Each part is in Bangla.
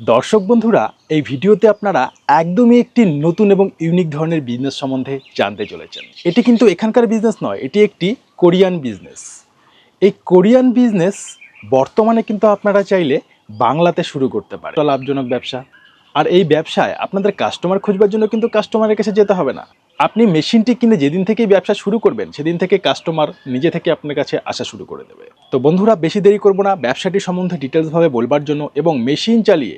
দর্শক বন্ধুরা, এই ভিডিওতে আপনারা একদমই একটি নতুন এবং ইউনিক ধরনের বিজনেস সম্বন্ধে জানতে চলেছেন। এটি কিন্তু এখানকার বিজনেস নয়, এটি একটি কোরিয়ান বিজনেস। এই কোরিয়ান বিজনেস বর্তমানে কিন্তু আপনারা চাইলে বাংলাতে শুরু করতে পারেন। লাভজনক ব্যবসা। আর এই ব্যবসায় আপনাদের কাস্টমার খুঁজবার জন্য কিন্তু কাস্টমারের কাছে যেতে হবে না। আপনি মেশিনটি কিনে যেদিন থেকেই ব্যবসা শুরু করবেন সেদিন থেকে কাস্টমার নিজে থেকে আপনার কাছে আসা শুরু করে দেবে। তো বন্ধুরা, বেশি দেরি করব না, ব্যবসাটি সম্বন্ধে ডিটেলসভাবে বলবার জন্য এবং মেশিন চালিয়ে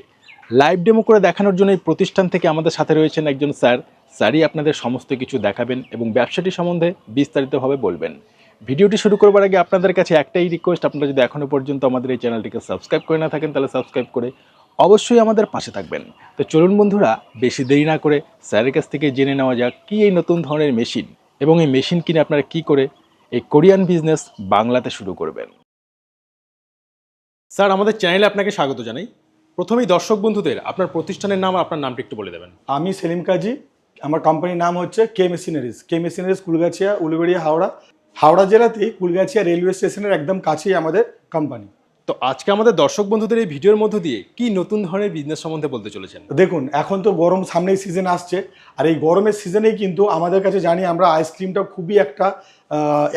লাইভ ডেমো করে দেখানোর জন্য এই প্রতিষ্ঠান থেকে আমাদের সাথে রয়েছেন একজন স্যারই আপনাদের সমস্ত কিছু দেখাবেন এবং ব্যবসাটি সম্বন্ধে বিস্তারিতভাবে বলবেন। ভিডিওটি শুরু করবার আগে আপনাদের কাছে একটাই রিকোয়েস্ট, আপনারা যদি এখনও পর্যন্ত আমাদের এই চ্যানেলটিকে সাবস্ক্রাইব করে না থাকেন তাহলে সাবস্ক্রাইব করে অবশ্যই আমাদের পাশে থাকবেন। তো চলুন বন্ধুরা, বেশি দেরি না করে স্যারের কাছ থেকে জেনে নেওয়া যাক কী এই নতুন ধরনের মেশিন এবং এই মেশিন কিনে আপনারা কী করে এই কোরিয়ান বিজনেস বাংলাতে শুরু করবেন। স্যার, আমাদের চ্যানেলে আপনাকে স্বাগত জানাই। প্রথমেই দর্শক বন্ধুদের আপনার প্রতিষ্ঠানের নাম, আপনার নামটি একটু বলে দেবেন। আমি সেলিম কাজী। আমার কোম্পানির নাম হচ্ছে কে মেশিনারিজ, কুলগাছিয়া, উলুবেড়িয়া, হাওড়া জেলাতেই কুলগাছিয়া রেলওয়ে স্টেশনের একদম কাছেই আমাদের কোম্পানি। তো আজকে আমাদের দর্শক বন্ধুদের এই ভিডিওর মধ্য দিয়ে কি নতুন ধরনের বিজনেস সম্বন্ধে বলতে চলেছেন? দেখুন, এখন তো গরম সামনেই সিজন আসছে, আর এই গরমের সিজনেই কিন্তু আমাদের কাছে জানি আমরা আইসক্রিমটা খুবই একটা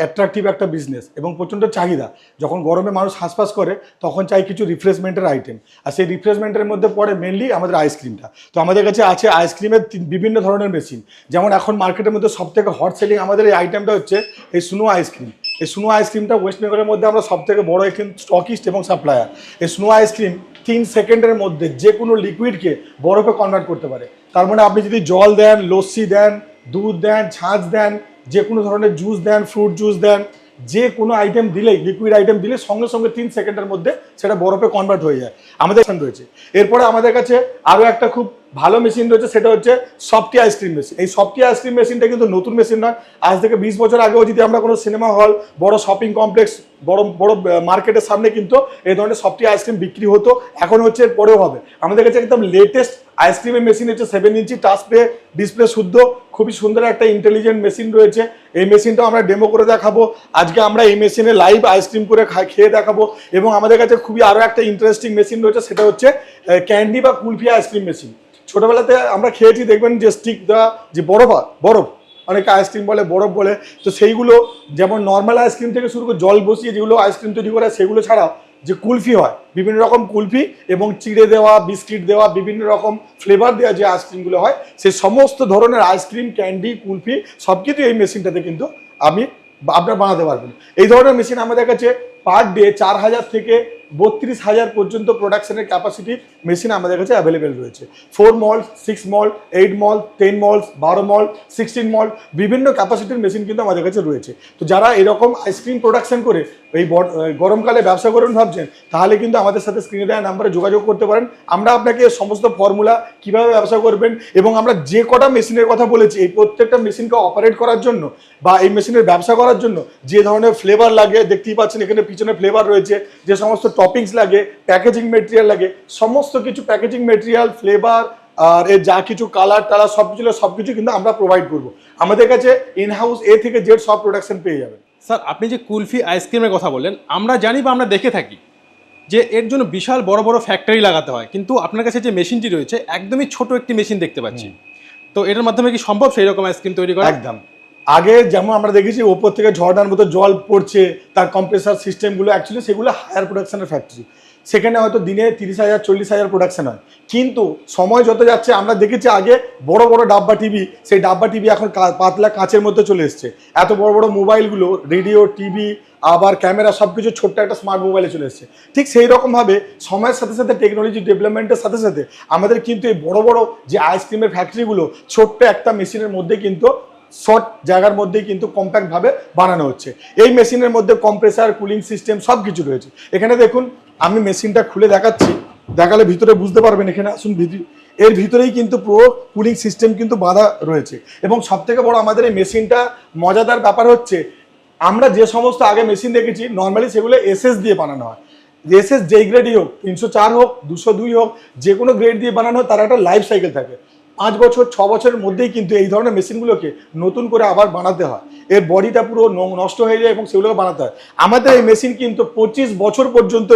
অ্যাট্রাকটিভ একটা বিজনেস এবং প্রচণ্ড চাহিদা। যখন গরমে মানুষ হাঁসফাঁস করে তখন চাই কিছু রিফ্রেশমেন্টের আইটেম, আর সেই রিফ্রেশমেন্টের মধ্যে পড়ে মেনলি আমাদের আইসক্রিমটা। তো আমাদের কাছে আছে আইসক্রিমের বিভিন্ন ধরনের মেশিন। যেমন এখন মার্কেটের মধ্যে সবথেকে হট সেলিং আমাদের এই আইটেমটা হচ্ছে এই স্নো আইসক্রিম। এই স্নো আইসক্রিমটা ওয়েস্ট বেঙ্গলের মধ্যে আমরা সবথেকে বড় একটি স্টকিস্ট এবং সাপ্লায়ার। এই স্নো আইসক্রিম 3 সেকেন্ডের মধ্যে যে কোনো লিকুইডকে বরফে কনভার্ট করতে পারে। তার মানে আপনি যদি জল দেন, লস্যি দেন, দুধ দেন, ছাঁচ দেন, যে কোনো ধরনের জুস দেন, ফ্রুট জুস দেন, যে কোনো আইটেম দিলেই, লিকুইড আইটেম দিলে সঙ্গে সঙ্গে 3 সেকেন্ডের মধ্যে সেটা বরফে কনভার্ট হয়ে যায়। আমাদের রয়েছে। এরপরে আমাদের কাছে আরও একটা খুব ভালো মেশিন রয়েছে, সেটা হচ্ছে সফটি আইসক্রিম মেশিন। এই সফটি আইসক্রিম মেশিনটা কিন্তু নতুন মেশিন নয়। আজ থেকে 20 বছর আগেও যদি আমরা কোনো সিনেমা হল, বড় শপিং কমপ্লেক্স, বড় বড় মার্কেটের সামনে কিন্তু এই ধরনের সফটি আইসক্রিম বিক্রি হতো, এখন হচ্ছে, এর পরেও হবে। আমাদের কাছে একদম লেটেস্ট আইসক্রিমের মেশিন হচ্ছে 7 ইঞ্চি টাচ ডিসপ্লে শুদ্ধ, খুবই সুন্দর একটা ইন্টেলিজেন্ট মেশিন রয়েছে। এই মেশিনটাও আমরা ডেমো করে দেখাবো। আজকে আমরা এই মেশিনে লাইভ আইসক্রিম করে খেয়ে দেখাবো। এবং আমাদের কাছে খুবই আরও একটা ইন্টারেস্টিং মেশিন রয়েছে, সেটা হচ্ছে ক্যান্ডি বা কুলফি আইসক্রিম মেশিন। ছোটবেলাতে আমরা খেয়েছি, দেখবেন যে স্টিক দেওয়া, যে বরফ, অনেকে আইসক্রিম বলে, বরফ বলে, তো সেইগুলো যেমন নর্মাল আইসক্রিম থেকে শুরু করে জল বসিয়ে যেগুলো আইসক্রিম তৈরি করে, সেগুলো ছাড়াও যে কুলফি হয়, বিভিন্ন রকম কুলফি এবং চিড়ে দেওয়া, বিস্কিট দেওয়া, বিভিন্ন রকম ফ্লেভার দেওয়া যে আইসক্রিমগুলো হয়, সেই সমস্ত ধরনের আইসক্রিম, ক্যান্ডি, কুলফি সব কিছু এই মেশিনটাতে কিন্তু আপনারা বানাতে পারবেন। এই ধরনের মেশিন আমাদের কাছে পার ডে 4000 থেকে 32,000 পর্যন্ত প্রোডাকশনের ক্যাপাসিটি মেশিন আমাদের কাছে অ্যাভেলেবেল রয়েছে। 4 মল, 6 মল, 8 মল, 10 মল, 12 মল, 16 মল, বিভিন্ন ক্যাপাসিটির মেশিন কিন্তু আমাদের কাছে রয়েছে। তো যারা এরকম আইসক্রিম প্রোডাকশন করে এই গরমকালে ব্যবসা করবেন ভাবছেন, তাহলে কিন্তু আমাদের সাথে স্ক্রিনে দেওয়া নাম্বারে যোগাযোগ করতে পারেন। আমরা আপনাকে সমস্ত ফর্মুলা, কীভাবে ব্যবসা করবেন এবং আমরা যে কটা মেশিনের কথা বলেছি, এই প্রত্যেকটা মেশিনকে অপারেট করার জন্য বা এই মেশিনের ব্যবসা করার জন্য যে ধরনের ফ্লেভার লাগে, দেখতেই পাচ্ছেন এখানে পিছনে ফ্লেভার রয়েছে, যে সমস্ত টপিংস লাগে, প্যাকেজিং মেটেরিয়াল লাগে, সমস্ত কিছু প্যাকেজিং মেটেরিয়াল, ফ্লেভার আর এর যা কিছু কালার টালার সবকিছু কিন্তু আমরা প্রোভাইড করব। আমাদের কাছে ইনহাউস এ থেকে জেড সব প্রোডাকশন পেয়ে যাবেন। স্যার, আপনি যে কুলফি আইসক্রিমের কথা বললেন, আমরা জানি বা আমরা দেখে থাকি যে এর জন্য বিশাল বড় বড় ফ্যাক্টরি লাগাতে হয়, কিন্তু আপনার কাছে যে মেশিনটি রয়েছে একদমই ছোট একটি মেশিন দেখতে পাচ্ছি। তো এটার মাধ্যমে কি সম্ভব সেই রকম আইসক্রিম তৈরি করা? একদম। আগে যেমন আমরা দেখেছি ওপর থেকে ঝর্ণার মতো জল পড়ছে, তার কম্প্রেসার সিস্টেমগুলো, অ্যাকচুয়ালি সেগুলো হায়ার প্রোডাকশনের ফ্যাক্টরি। সেখানে হয়তো দিনে 30,000 40,000 প্রোডাকশন হয়। কিন্তু সময় যত যাচ্ছে আমরা দেখেছি আগে বড় বড় ডাব্বা টিভি, সেই ডাব্বা টিভি এখন পাতলা কাঁচের মধ্যে চলে এসছে। এত বড় বড় মোবাইলগুলো, রেডিও, টিভি, আবার ক্যামেরা, সব কিছু ছোট্ট একটা স্মার্ট মোবাইলে চলে এসছে। ঠিক সেই রকমভাবে সময়ের সাথে সাথে, টেকনোলজি ডেভেলপমেন্টের সাথে সাথে আমাদের কিন্তু এই বড় বড় যে আইসক্রিমের ফ্যাক্টরিগুলো ছোট্ট একটা মেশিনের মধ্যে কিন্তু শর্ট জায়গার মধ্যেই কিন্তু কম্প্যাক্টভাবে বানানো হচ্ছে। এই মেশিনের মধ্যে কম্প্রেসার, কুলিং সিস্টেম সব কিছু রয়েছে। এখানে দেখুন, আমি মেশিনটা খুলে দেখাচ্ছি, দেখালে ভিতরে বুঝতে পারবেন। এখানে আসুন, এর ভিতরেই কিন্তু পুরো কুলিং সিস্টেম কিন্তু বাঁধা রয়েছে। এবং সবথেকে বড় আমাদের এই মেশিনটা মজাদার ব্যাপার হচ্ছে, আমরা যে সমস্ত আগে মেশিন দেখেছি নর্মালি সেগুলো এসএস দিয়ে বানানো হয়। এসএস যেই গ্রেডই হোক, 304 হোক, 202 হোক, যে কোনো গ্রেড দিয়ে বানানো হয়, তার একটা লাইফ সাইকেল থাকে। 5 বছর 6 বছরের মধ্যেই কিন্তু এই ধরনের মেশিনগুলোকে নতুন করে আবার বানাতে হয়, এর বডিটা পুরো নষ্ট হয়ে যায় এবং সেগুলোকে বানাতে হয়। আমাদের এই মেশিন কিন্তু 25 বছর পর্যন্ত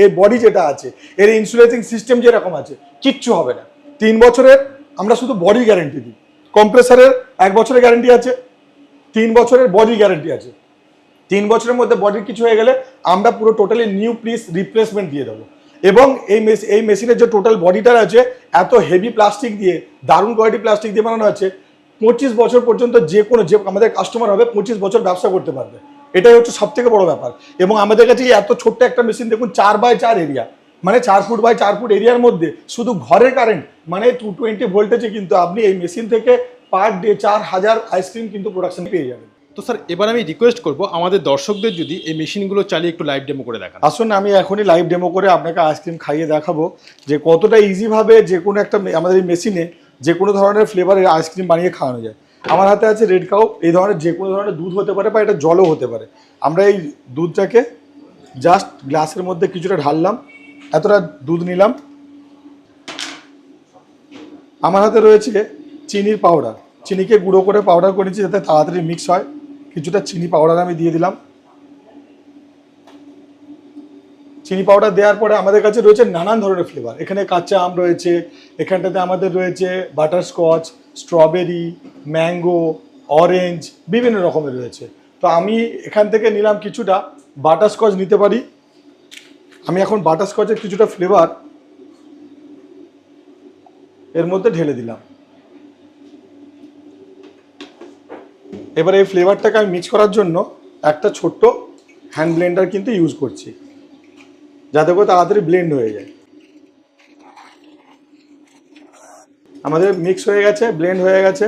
এর বডি যেটা আছে, এর ইনসুলেটিং সিস্টেম যেরকম আছে, কিচ্ছু হবে না। 3 বছরের আমরা শুধু বডি গ্যারেন্টি দিই, কম্প্রেসারের 1 বছরের গ্যারেন্টি আছে, 3 বছরের বডি গ্যারেন্টি আছে। 3 বছরের মধ্যে বডির কিছু হয়ে গেলে আমরা পুরো টোটালি নিউ পিস রিপ্লেসমেন্ট দিয়ে দেবো। এবং এই মেশিনের যে টোটাল বডিটা আছে, এত হেভি প্লাস্টিক দিয়ে, দারুণ কোয়ালিটি প্লাস্টিক দিয়ে বানানো আছে, 25 বছর পর্যন্ত যে আমাদের কাস্টমার হবে 25 বছর ব্যবসা করতে পারবে। এটাই হচ্ছে সব থেকে বড় ব্যাপার। এবং আমাদের কাছে এত ছোট্ট একটা মেশিন দেখুন, 4x4 এরিয়া, মানে 4 ফুট বাই 4 ফুট এরিয়ার মধ্যে শুধু ঘরের কারেন্ট মানে 220 ভোল্টেজে কিন্তু আপনি এই মেশিন থেকে পার ডে 4000 আইসক্রিম কিন্তু প্রোডাকশন পেয়ে যাবেন। তো স্যার, এবার আমি রিকোয়েস্ট করব আমাদের দর্শকদের যদি এই মেশিনগুলো চালিয়ে একটু লাইভ ডেমো করে দেখান। আসুন, আমি এখনই লাইভ ডেমো করে আপনাকে আইসক্রিম খাইয়ে দেখাবো যে কতটা ইজিভাবে যে কোনো একটা আমাদের এই মেশিনে যে কোনো ধরনের ফ্লেভারের আইসক্রিম বানিয়ে খাওয়ানো যায়। আমার হাতে আছে রেড কাউ, এই ধরনের যে কোনো ধরনের দুধ হতে পারে বা এটা জলও হতে পারে। আমরা এই দুধটাকে জাস্ট গ্লাসের মধ্যে কিছুটা ঢাললাম, এতটা দুধ নিলাম। আমার হাতে রয়েছে চিনির পাউডার, চিনিকে গুঁড়ো করে পাউডার করেছি যাতে তাড়াতাড়ি মিক্স হয়। কিছুটা চিনি পাউডার আমি দিয়ে দিলাম। চিনি পাউডার দেওয়ার পরে আমাদের কাছে রয়েছে নানান ধরনের ফ্লেভার। এখানে কাঁচা আম রয়েছে, এখানটাতে আমাদের রয়েছে বাটারস্কচ, স্ট্রবেরি, ম্যাঙ্গো, অরেঞ্জ, বিভিন্ন রকমের রয়েছে। তো আমি এখান থেকে নিলাম কিছুটা বাটারস্কচ নিতে পারি। আমি এখন বাটারস্কচের কিছুটা ফ্লেভার এর মধ্যে ঢেলে দিলাম। এবার এই ফ্লেভারটাকে আমি মিক্স করার জন্য একটা ছোট্ট হ্যান্ড ব্লেন্ডার কিন্তু ইউজ করছি, যাতে করে তাড়াতাড়ি ব্লেন্ড হয়ে যায়। আমাদের মিক্স হয়ে গেছে, ব্লেন্ড হয়ে গেছে।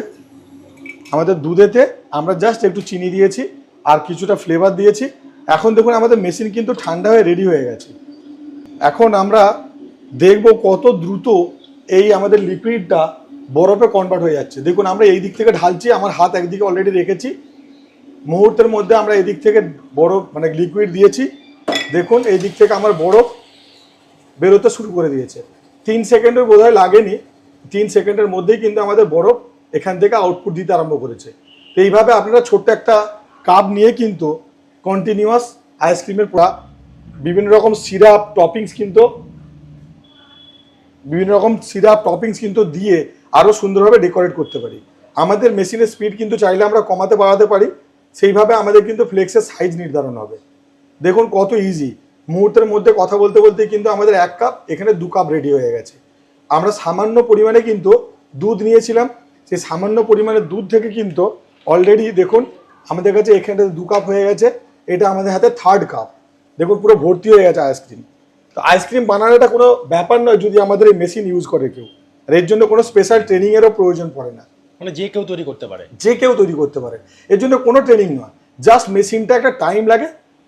আমাদের দুধেতে আমরা জাস্ট একটু চিনি দিয়েছি আর কিছুটা ফ্লেভার দিয়েছি। এখন দেখুন আমাদের মেশিন কিন্তু ঠান্ডা হয়ে রেডি হয়ে গেছে। এখন আমরা দেখব কত দ্রুত এই আমাদের লিকুইডটা বরফে কনভার্ট হয়ে যাচ্ছে। দেখুন আমরা এই দিক থেকে ঢালছি, আমার হাত একদিকে অলরেডি রেখেছি, মুহূর্তের মধ্যে আমরা এই দিক থেকে বরফ মানে লিকুইড দিয়েছি। দেখুন এই দিক থেকে আমার বরফ বেরোতে শুরু করে দিয়েছে। 3 সেকেন্ডের বোধহয় লাগেনি, 3 সেকেন্ডের মধ্যেই কিন্তু আমাদের বরফ এখান থেকে আউটপুট দিতে আরম্ভ করেছে। তো এইভাবে আপনারা ছোট্ট একটা কাপ নিয়ে কিন্তু কন্টিনিউয়াস আইসক্রিমের বিভিন্ন রকম সিরাপ টপিংস কিন্তু দিয়ে আরও সুন্দরভাবে ডেকোরেট করতে পারি। আমাদের মেশিনের স্পিড কিন্তু চাইলে আমরা কমাতে বাড়াতে পারি, সেইভাবে আমাদের কিন্তু ফ্লেক্সের সাইজ নির্ধারণ হবে। দেখুন কত ইজি, মুহূর্তের মধ্যে কথা বলতে বলতে কিন্তু আমাদের 1 কাপ এখানে 2 কাপ রেডি হয়ে গেছে। আমরা সামান্য পরিমাণে কিন্তু দুধ নিয়েছিলাম, সেই সামান্য পরিমাণে দুধ থেকে কিন্তু অলরেডি দেখুন আমাদের কাছে এখানে 2 কাপ হয়ে গেছে। এটা আমাদের হাতে 3rd কাপ। দেখুন পুরো ভর্তি হয়ে গেছে আইসক্রিম। তো আইসক্রিম বানানোটা কোনো ব্যাপার নয় যদি আমাদের এই মেশিন ইউজ করে কেউ, আর এর জন্য কোনো স্পেশাল ট্রেনিংয়েরও প্রয়োজন পড়ে না। মানে যে কেউ তৈরি করতে পারে, যে কেউ তৈরি করতে পারে, এর জন্য কোনো ট্রেনিং নয়। জাস্ট মেশিনটা একটা টাইম লাগে,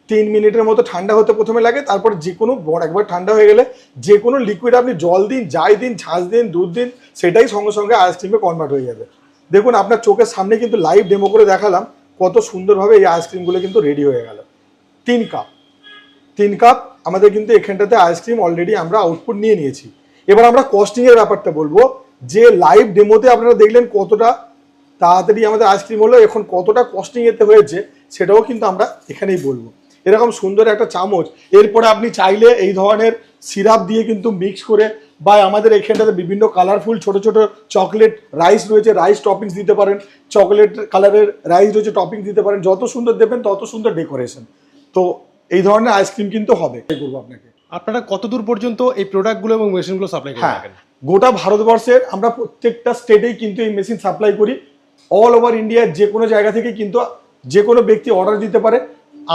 3 মিনিটের মতো ঠান্ডা হতে প্রথমে লাগে। তারপর যে কোনো একবার ঠান্ডা হয়ে গেলে যে কোনো লিকুইড আপনি জল দিন, যাই দিন, ছাঁচ দিন, দুধ দিন, সেটাই সঙ্গে সঙ্গে আইসক্রিমে কনভার্ট হয়ে যাবে। দেখুন আপনার চোখের সামনে কিন্তু লাইভ ডেমো করে দেখালাম কত সুন্দরভাবে এই আইসক্রিমগুলো কিন্তু রেডি হয়ে গেল। 3 কাপ আমাদের কিন্তু এখানটাতে আইসক্রিম অলরেডি আমরা আউটপুট নিয়ে নিয়েছি। এবার আমরা কস্টিংয়ের ব্যাপারটা বলবো, যে লাইভ ডেমোতে আপনারা দেখলেন কতটা তাড়াতাড়ি আমাদের আইসক্রিম হলো, এখন কতটা কস্টিং এতে হয়েছে সেটাও কিন্তু আমরা এখানেই বলবো। এরকম সুন্দর একটা চামচ, এরপরে আপনি চাইলে এই ধরনের সিরাপ দিয়ে কিন্তু মিক্স করে, বা আমাদের এখানটাতে বিভিন্ন কালারফুল ছোট ছোট চকলেট রাইস রয়েছে, রাইস টপিংস দিতে পারেন, চকলেট কালারের রাইস রয়েছে, টপিংস দিতে পারেন। যত সুন্দর দেবেন তত সুন্দর ডেকোরেশন। তো এই ধরনের আইসক্রিম কিন্তু হবে। করবো আপনাকে, আপনারা কত দূর পর্যন্ত এই প্রোডাক্টগুলো এবং মেশিনগুলো সাপ্লাই করে থাকেন? গোটা ভারতবর্ষের আমরা প্রত্যেকটা স্টেটেই কিন্তু এই মেশিন সাপ্লাই করি। অল ওভার ইন্ডিয়ার যে কোনো জায়গা থেকে কিন্তু যে কোনো ব্যক্তি অর্ডার দিতে পারে।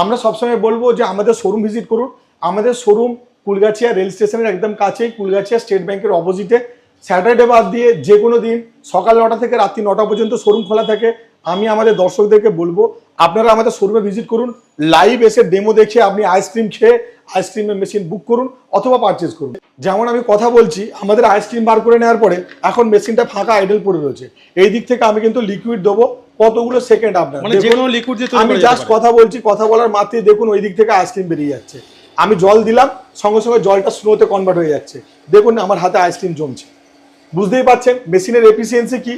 আমরা সবসময় বলবো যে আমাদের শোরুম ভিজিট করুন। আমাদের শোরুম কুলগাছিয়া রেল স্টেশনের একদম কাছেই, কুলগাছিয়া স্টেট ব্যাংকের অপোজিটে। স্যাটারডে বাদ দিয়ে যে কোনো দিন সকাল 9টা থেকে রাত্রি 9টা পর্যন্ত শোরুম খোলা থাকে। আমি আমাদের দর্শকদেরকে বলবো আপনারা আমাদের শোরুমে ভিজিট করুন, লাইভ এসে ডেমো দেখে আপনি আইসক্রিম খেয়ে আইসক্রিমের মেশিন বুক করুন অথবা পারচেজ করুন। যেমন আমি কথা বলছি, আমাদের আইসক্রিম বার করে নেওয়ার পরে এখন মেশিনটা ফাঁকা আইডল পড়ে রয়েছে। এই দিক থেকে আমি কিন্তু লিকুইড দেবো কতগুলো সেকেন্ড আপনার, মানে যে কোনো লিকুইড দিয়ে আমি জাস্ট কথা বলছি, কথা বলার মাত্রই দেখুন ওই দিক থেকে আইসক্রিম বেরিয়ে যাচ্ছে। আমি জল দিলাম, সঙ্গে সঙ্গে জলটা স্নোতে কনভার্ট হয়ে যাচ্ছে। দেখুন আমার হাতে আইসক্রিম জমছে। বুঝতেই পারছেন মেশিনের এফিসিয়েন্সি কি।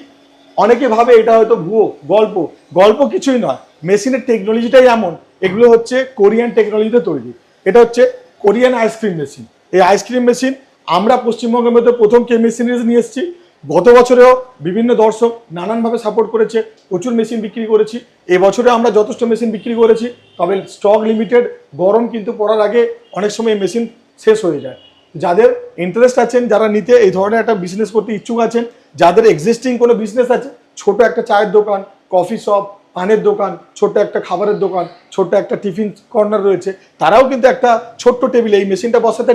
অনেকে ভাবে এটা হয়তো ভুয়ো গল্প, গল্প কিছুই নয়। মেশিনের টেকনোলজিটাই এমন, এগুলো হচ্ছে কোরিয়ান টেকনোলজিতে তৈরি। এটা হচ্ছে কোরিয়ান আইসক্রিম মেশিন। এই আইসক্রিম মেশিন আমরা পশ্চিমবঙ্গের মধ্যে প্রথম কে মেশিনারিজ নিয়ে এসেছি। গত বছরেও বিভিন্ন দর্শক নানানভাবে সাপোর্ট করেছে, প্রচুর মেশিন বিক্রি করেছি। এবছরে আমরা যথেষ্ট মেশিন বিক্রি করেছি, তবে স্টক লিমিটেড, গরম কিন্তু পড়ার আগে অনেক সময় এই মেশিন শেষ হয়ে যায়। যাদের ইন্টারেস্ট আছেন, যারা নিতে এই ধরনের একটা বিজনেস করতে ইচ্ছুক আছেন, যাদের এক্সিস্টিং কোনো বিজনেস আছে, ছোট একটা চায়ের দোকান, কফি শপ, পানের দোকান, ছোট্ট একটা খাবারের দোকান, ছোট্ট একটা টিফিন কর্নার রয়েছে, তারাও কিন্তু একটা ছোট্ট টেবিলে এই মেশিনটা বসাতে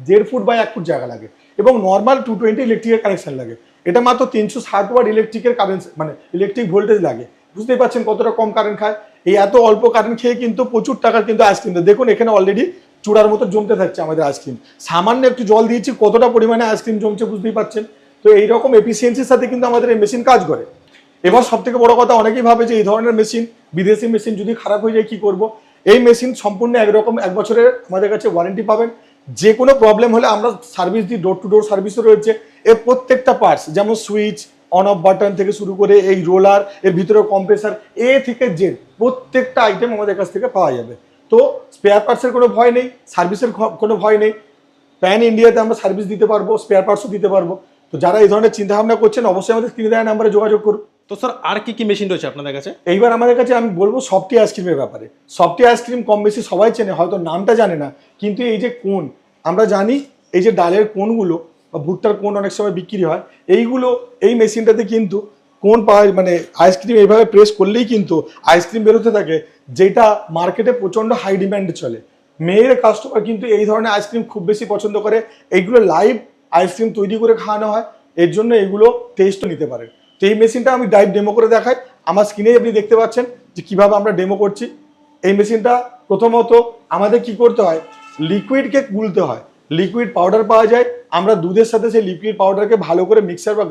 দেড় ফুট বাই 1 ফুট জায়গা লাগে এবং নর্মাল 220 ইলেকট্রিকের কানেকশন লাগে। এটা মাত্র 360 ওয়াট ইলেকট্রিকের কারেন্ট, মানে ইলেকট্রিক ভোল্টেজ লাগে। বুঝতেই পারছেন কতটা কম কারেন্ট খায়। এই এত অল্প কারেন্ট খেয়ে কিন্তু প্রচুর টাকার কিন্তু আইসক্রিম। দেখুন এখানে অলরেডি চূড়ার মতো জমতে থাকছে আমাদের আইসক্রিম। সামান্য একটু জল দিয়েছি, কতটা পরিমাণে আইসক্রিম জমছে বুঝতেই পারছেন। তো এইরকম এফিসিয়েন্সির সাথে কিন্তু আমাদের এই মেশিন কাজ করে। এবার সব থেকে বড় কথা, অনেকেই ভাবে যে এই ধরনের মেশিন, বিদেশি মেশিন যদি খারাপ হয়ে যায় কি করব। এই মেশিন সম্পূর্ণ একরকম, 1 বছরের আমাদের কাছে ওয়ারেন্টি পাবেন। যে কোনো প্রবলেম হলে আমরা সার্ভিস দিই, ডোর টু ডোর সার্ভিসও রয়েছে। এর প্রত্যেকটা পার্টস, যেমন সুইচ, অন অফ বাটন থেকে শুরু করে এই রোলার, এর ভিতরে কম্প্রেসার, এ থেকে জেড প্রত্যেকটা আইটেম আমাদের কাছ থেকে পাওয়া যাবে। তো স্পেয়ার পার্টসের কোনো ভয় নেই, সার্ভিসের কোনো ভয় নেই। প্যান ইন্ডিয়াতে আমরা সার্ভিস দিতে পারবো, স্পেয়ার পার্টসও দিতে পারবো। তো যারা এই ধরনের চিন্তাভাবনা করছেন, অবশ্যই আমাদের স্ক্রিনে দেওয়া নাম্বারে যোগাযোগ করুন। তো স্যার আর কি কি মেশিন রয়েছে আপনাদের কাছে? এইবার আমাদের কাছে আমি বলবো সফটি আইসক্রিমের ব্যাপারে। সফটি আইসক্রিম কম বেশি সবাই চেনে, হয়তো নামটা জানে না, কিন্তু এই যে কোন, আমরা জানি এই যে ডালের কোনগুলো বা ভুট্টার কোন অনেক সময় বিক্রি হয়, এইগুলো এই মেশিনটাতে কিন্তু কোন পাওয়া, মানে আইসক্রিম এইভাবে প্রেস করলেই কিন্তু আইসক্রিম বেরোতে থাকে, যেটা মার্কেটে প্রচণ্ড হাই ডিম্যান্ডে চলে। মেয়ের কাস্টমার কিন্তু এই ধরনের আইসক্রিম খুব বেশি পছন্দ করে। এইগুলো লাইভ আইসক্রিম তৈরি করে খাওয়ানো হয়, এর জন্য এগুলো টেস্টও নিতে পারে। তো এই মেশিনটা আমি লাইভ ডেমো করে দেখাই। আমার স্ক্রিনে আপনি দেখতে পাচ্ছেন যে কিভাবে আমরা ডেমো করছি। এই মেশিনটা প্রথমত আমাদের কি করতে হয়, লিকুইডকে গুলতে হয়। লিকুইড পাউডার পাওয়া যায়, আমরা দুধের সাথে সেই লিকুইড পাউডারকে ভালো করে মিক্সার বা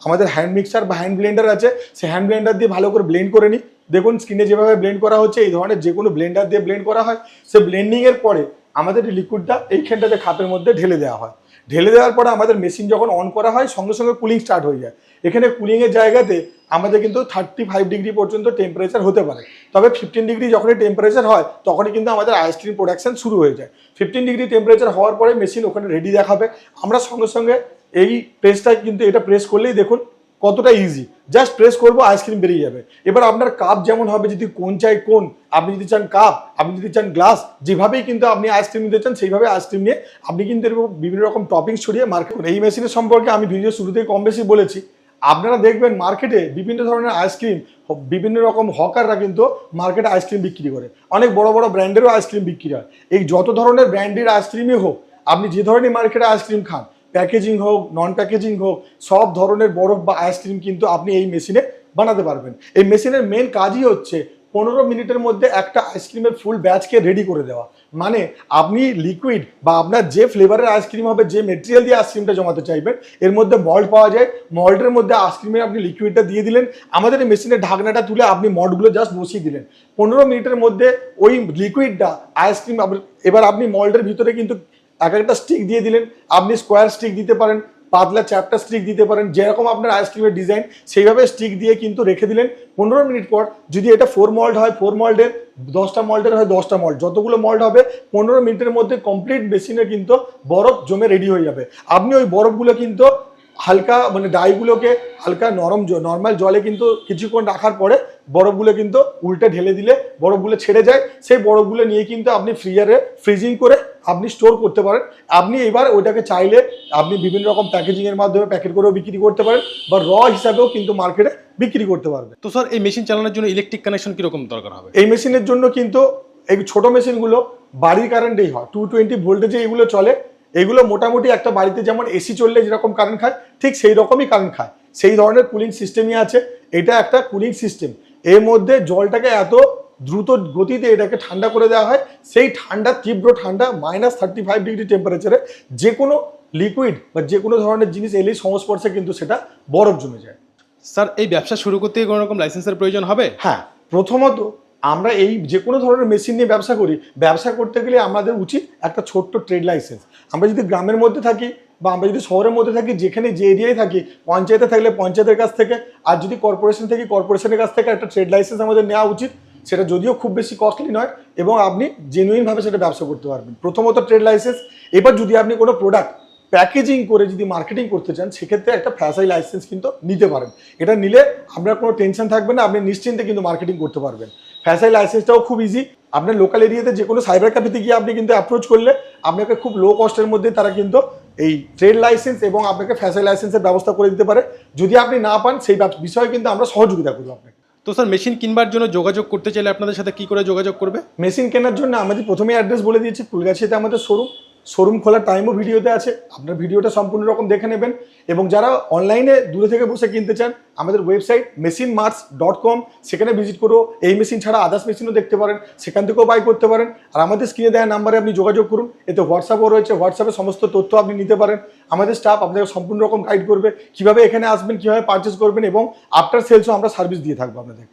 আমাদের হ্যান্ড মিক্সার বা হ্যান্ড ব্লেন্ডার আছে, সেই হ্যান্ড ব্লেন্ডার দিয়ে ভালো করে ব্লেন্ড করে নিই। দেখুন স্ক্রিনে যেভাবে ব্লেন্ড করা হচ্ছে, এই ধরনের যে কোনো ব্লেন্ডার দিয়ে ব্লেন্ড করা হয়। সে ব্লেন্ডিংয়ের পরে আমাদের এই লিকুইডটা এইখানটাতে খাপের মধ্যে ঢেলে দেওয়া হয়। ঢেলে দেওয়ার পরে আমাদের মেশিন যখন অন করা হয়, সঙ্গে সঙ্গে কুলিং স্টার্ট হয়ে যায়। এখানে কুলিংয়ের জায়গাতে আমাদের কিন্তু 35 ডিগ্রি পর্যন্ত টেম্পারেচার হতে পারে, তবে 15 ডিগ্রি যখনই টেম্পারেচার হয় তখনই কিন্তু আমাদের আইসক্রিম প্রোডাকশন শুরু হয়ে যায়। 15 ডিগ্রি টেম্পারেচার হওয়ার পরে মেশিন ওখানে রেডি দেখাবে। আমরা সঙ্গে সঙ্গে এই প্রেসটা কিন্তু, এটা প্রেস করলেই দেখুন কতটা ইজি, জাস্ট প্রেস করবো, আইসক্রিম বেরিয়ে যাবে। এবার আপনার কাপ যেমন হবে, যদি কোন চাই কোন, আপনি যদি চান কাপ, আপনি যদি চান গ্লাস, যেভাবেই কিন্তু আপনি আইসক্রিম নিতে চান সেইভাবে আইসক্রিম নিয়ে আপনি কিন্তু এরকম বিভিন্ন রকম টপিংস ছড়িয়ে মার্কেট। এই মেশিনের সম্পর্কে আমি ভিডিও শুরুতেই কম বেশি বলেছি। আপনারা দেখবেন মার্কেটে বিভিন্ন ধরনের আইসক্রিম, বিভিন্ন রকম হকাররা কিন্তু মার্কেটে আইসক্রিম বিক্রি করে, অনেক বড় বড় ব্র্যান্ডেরও আইসক্রিম বিক্রি হয়। এই যত ধরনের ব্র্যান্ডের আইসক্রিমই হোক, আপনি যে ধরনের মার্কেটে আইসক্রিম খান, প্যাকেজিং হোক নন প্যাকেজিং হোক, সব ধরনের বরফ বা আইসক্রিম কিন্তু আপনি এই মেশিনে বানাতে পারবেন। এই মেশিনের মেন কাজই হচ্ছে 15 মিনিটের মধ্যে একটা আইসক্রিমের ফুল ব্যাচকে রেডি করে দেওয়া। মানে আপনি লিকুইড বা আপনার যে ফ্লেভারের আইসক্রিম হবে, যে মেটেরিয়াল দিয়ে আইসক্রিমটা জমাতে চাইবেন, এর মধ্যে মল্ট পাওয়া যায়। মল্টের মধ্যে আইসক্রিমে আপনি লিকুইডটা দিয়ে দিলেন, আমাদের এই মেশিনের ঢাকনাটা তুলে আপনি মল্টগুলো জাস্ট বসিয়ে দিলেন। 15 মিনিটের মধ্যে ওই লিকুইডটা আইসক্রিম, এবার আপনি মল্টের ভিতরে কিন্তু এক একটা স্টিক দিয়ে দিলেন। আপনি স্কোয়ার স্টিক দিতে পারেন, পাতলা চ্যাপটা স্টিক দিতে পারেন, যেরকম আপনার আইসক্রিমের ডিজাইন সেইভাবে স্টিক দিয়ে কিন্তু রেখে দিলেন। 15 মিনিট পর যদি এটা 4 মল্ট হয় 4 মল্টের, 10টা মল্টের হয় 10টা মল্ট, যতগুলো মল্ট হবে 15 মিনিটের মধ্যে কমপ্লিট মেশিনে কিন্তু বরফ জমে রেডি হয়ে যাবে। আপনি ওই বরফগুলো কিন্তু হালকা, মানে ডাইগুলোকে হালকা নর্মাল জলে কিন্তু কিছুক্ষণ রাখার পরে বরফগুলো কিন্তু উল্টে ঢেলে দিলে বরফগুলো ছেড়ে যায়। সেই বরফগুলো নিয়ে কিন্তু আপনি ফ্রিজিং করে আপনি স্টোর করতে পারেন। আপনি এবার ওইটাকে চাইলে আপনি বিভিন্ন রকম প্যাকেজিংয়ের মাধ্যমে প্যাকেট করেও বিক্রি করতে পারেন, বা হিসাবেও কিন্তু মার্কেটে বিক্রি করতে পারবেন। তো স্যার এই মেশিন চালানোর জন্য ইলেকট্রিক কানেকশন কিরকম দরকার হবে? এই মেশিনের জন্য কিন্তু এই ছোট মেশিনগুলো বাড়ির কারেন্টেই হয়, 220 ভোল্টেজে এগুলো চলে। এগুলো মোটামুটি একটা বাড়িতে যেমন এসি চললে যেরকম কারেন্ট খায়, ঠিক সেই রকমই কারেন্ট খায়, সেই ধরনের কুলিং সিস্টেমই আছে। এটা একটা কুলিং সিস্টেম, এর মধ্যে জলটাকে এত দ্রুত গতিতে এটাকে ঠান্ডা করে দেওয়া হয়। সেই ঠান্ডা, তীব্র ঠান্ডা, -35 ডিগ্রি টেম্পারেচারে যে কোনো লিকুইড বা যে কোনো ধরনের জিনিস এলেই সংস্পর্শে কিন্তু সেটা বরফ জমে যায়। স্যার এই ব্যবসা শুরু করতে কোনো রকম লাইসেন্সের প্রয়োজন হবে? হ্যাঁ, প্রথমত আমরা এই যে কোনো ধরনের মেশিন নিয়ে ব্যবসা করি, ব্যবসা করতে গেলে আমাদের উচিত একটা ছোট্ট ট্রেড লাইসেন্স। আমরা যদি গ্রামের মধ্যে থাকি বা আমরা যদি শহরের মধ্যে থাকি, যেখানে যে এরিয়ায় থাকি, পঞ্চায়েতে থাকলে পঞ্চায়েতের কাছ থেকে, আর যদি কর্পোরেশন থাকি কর্পোরেশনের কাছ থেকে একটা ট্রেড লাইসেন্স আমাদের নেওয়া উচিত। সেটা যদিও খুব বেশি কস্টলি নয় এবং আপনি জেনুইনভাবে সেটা ব্যবসা করতে পারবেন। প্রথমত ট্রেড লাইসেন্স। এবার যদি আপনি কোনো প্রোডাক্ট প্যাকেজিং করে যদি মার্কেটিং করতে চান, সেক্ষেত্রে একটা ফ্যাসাই লাইসেন্স কিন্তু নিতে পারেন। এটা নিলে আপনার কোনো টেনশন থাকবে না, আপনি নিশ্চিন্তে কিন্তু মার্কেটিং করতে পারবেন। ফ্যাসাই লাইসেন্সটাও খুব ইজি। আপনার লোকাল এরিয়াতে যে কোনো সাইবার ক্যাফেতে গিয়ে আপনি কিন্তু অ্যাপ্রোচ করলে আপনাকে খুব লো কস্টের মধ্যে তারা কিন্তু এই ট্রেড লাইসেন্স এবং আপনাকে ফ্যাসাই লাইসেন্সের ব্যবস্থা করে দিতে পারে। যদি আপনি না পান, সেই বিষয়ে কিন্তু আমরা সহযোগিতা করবো আপনাকে। তো স্যার, মেশিন কিনবার জন্য যোগাযোগ করতে চাইলে আপনাদের সাথে কি করে যোগাযোগ করবে? মেশিন কেনার জন্য আমাদের প্রথমেই অ্যাড্রেস বলে দিয়েছি, ফুলগাছিতে আমাদের শোরুম খোলার টাইমও ভিডিওতে আছে। আপনার ভিডিওটা সম্পূর্ণ রকম দেখে নেবেন। এবং যারা অনলাইনে দূরে থেকে বসে কিনতে চান, আমাদের ওয়েবসাইট machinemarts.com, সেখানে ভিজিট করো। এই মেশিন ছাড়া আদার্স মেশিনও দেখতে পারেন, সেখান থেকেও বাই করতে পারেন। আর আমাদের স্ক্রিনে দেওয়া নাম্বারে আপনি যোগাযোগ করুন। এতে হোয়াটসঅ্যাপও রয়েছে, হোয়াটসঅ্যাপে সমস্ত তথ্য আপনি নিতে পারেন। আমাদের স্টাফ আপনাকে সম্পূর্ণ রকম গাইড করবে কীভাবে এখানে আসবেন, কীভাবে পারচেস করবেন, এবং আফটার সেলসও আমরা সার্ভিস দিয়ে থাকবো আপনাদের।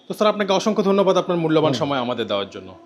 তো স্যার, আপনাকে অসংখ্য ধন্যবাদ আপনার মূল্যবান সময় আমাদের দেওয়ার জন্য।